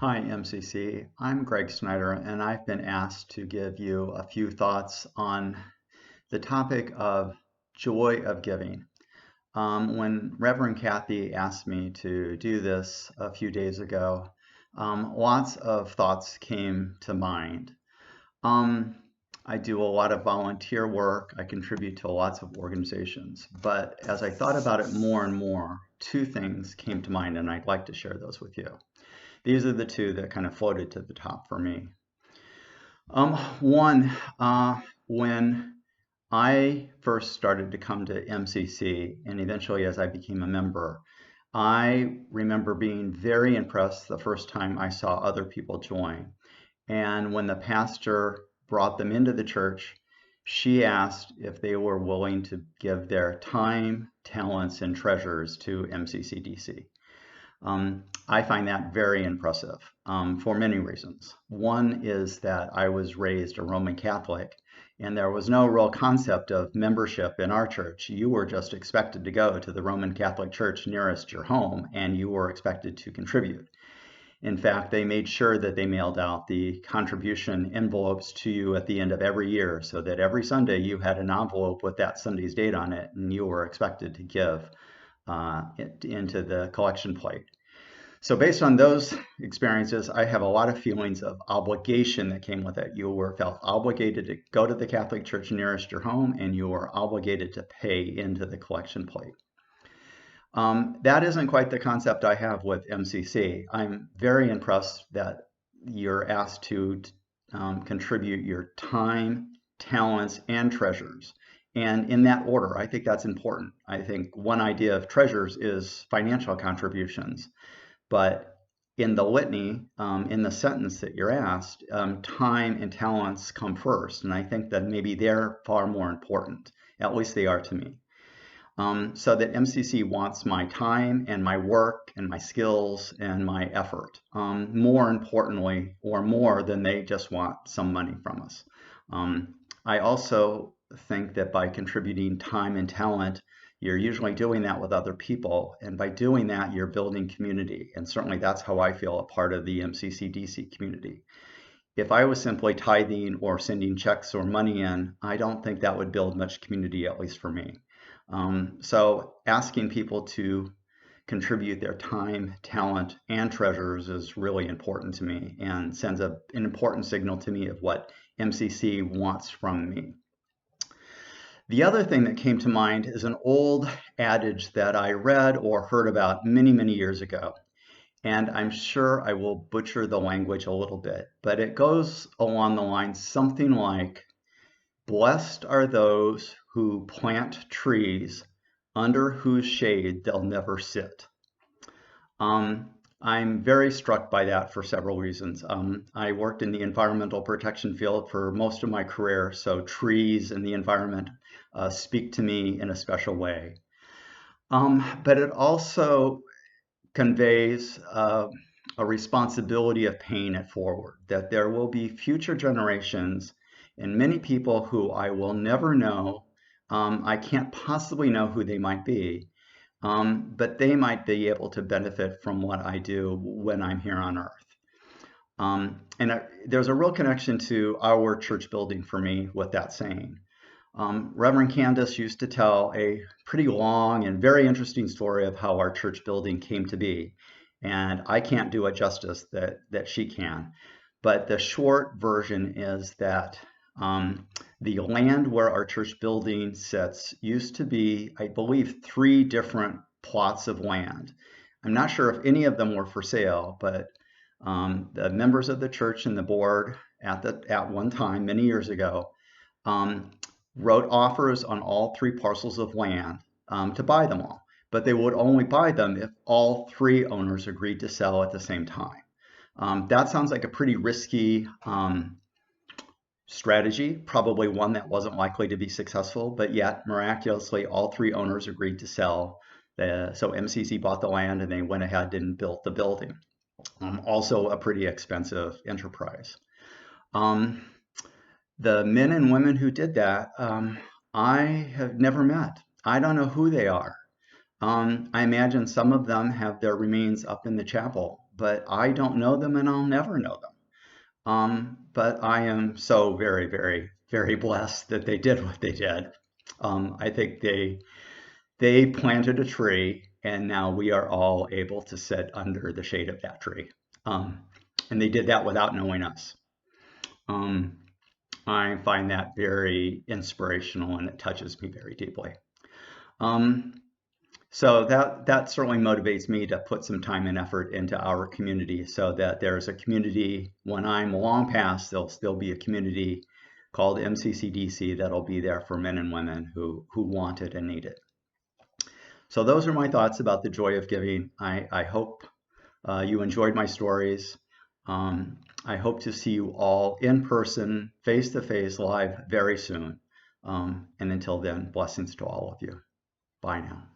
Hi, MCC. I'm Greg Snyder, and I've been asked to give you a few thoughts on the topic of joy of giving. When Reverend Kathy asked me to do this a few days ago, lots of thoughts came to mind. Um, I do a lot of volunteer work. I contribute to lots of organizations. But as I thought about it more and more, two things came to mind, and I'd like to share those with you. These are the two that kind of floated to the top for me. One, when I first started to come to MCC, and eventually as I became a member, I remember being very impressed the first time I saw other people join. And when the pastor brought them into the church, she asked if they were willing to give their time, talents, and treasures to MCCDC. I find that very impressive for many reasons. One is that I was raised a Roman Catholic, and there was no real concept of membership in our church. You were just expected to go to the Roman Catholic church nearest your home, and you were expected to contribute. In fact, they made sure that they mailed out the contribution envelopes to you at the end of every year so that every Sunday you had an envelope with that Sunday's date on it, and you were expected to give into the collection plate. So based on those experiences, I have a lot of feelings of obligation that came with it. You were felt obligated to go to the Catholic church nearest your home, and you were obligated to pay into the collection plate. That isn't quite the concept I have with MCC. I'm very impressed that you're asked to contribute your time, talents, and treasures. And in that order, I think that's important. I think one idea of treasures is financial contributions. But in the litany, in the sentence that you're asked, time and talents come first. And I think that maybe they're far more important. At least they are to me. So that MCC wants my time and my work and my skills and my effort, more importantly, or more than they just want some money from us. I also think that by contributing time and talent, you're usually doing that with other people. And by doing that, you're building community. And certainly that's how I feel a part of the MCCDC community. If I was simply tithing or sending checks or money in, I don't think that would build much community, at least for me. So asking people to contribute their time, talent, and treasures is really important to me and sends an important signal to me of what MCC wants from me. The other thing that came to mind is an old adage that I read or heard about many, many years ago. And I'm sure I will butcher the language a little bit, but it goes along the line something like, blessed are those who plant trees under whose shade they'll never sit. I'm very struck by that for several reasons. I worked in the environmental protection field for most of my career, so trees and the environment speak to me in a special way. But it also conveys a responsibility of paying it forward, that there will be future generations and many people who I will never know. I can't possibly know who they might be, but they might be able to benefit from what I do when I'm here on earth. There's a real connection to our church building for me with that saying. Reverend Candace used to tell a pretty long and very interesting story of how our church building came to be. And I can't do it justice that she can. But the short version is that the land where our church building sits used to be, I believe, 3 different plots of land. I'm not sure if any of them were for sale, but the members of the church and the board at one time, many years ago, wrote offers on all 3 parcels of land to buy them all. But they would only buy them if all 3 owners agreed to sell at the same time. That sounds like a pretty risky strategy, probably one that wasn't likely to be successful, but yet miraculously all 3 owners agreed to sell. So MCC bought the land and they went ahead and built the building. Also a pretty expensive enterprise. The men and women who did that, I have never met. I don't know who they are. I imagine some of them have their remains up in the chapel, but I don't know them and I'll never know them. But I am so very, very, very blessed that they did what they did. I think they planted a tree, and now we are all able to sit under the shade of that tree. And they did that without knowing us. Um, I find that very inspirational, and it touches me very deeply. Um, so that certainly motivates me to put some time and effort into our community, so that there's a community when I'm long past. There'll still be a community called MCCDC that'll be there for men and women who want it and need it. So those are my thoughts about the joy of giving. I hope you enjoyed my stories. I hope to see you all in person, face to face, live very soon. And until then, blessings to all of you. Bye now.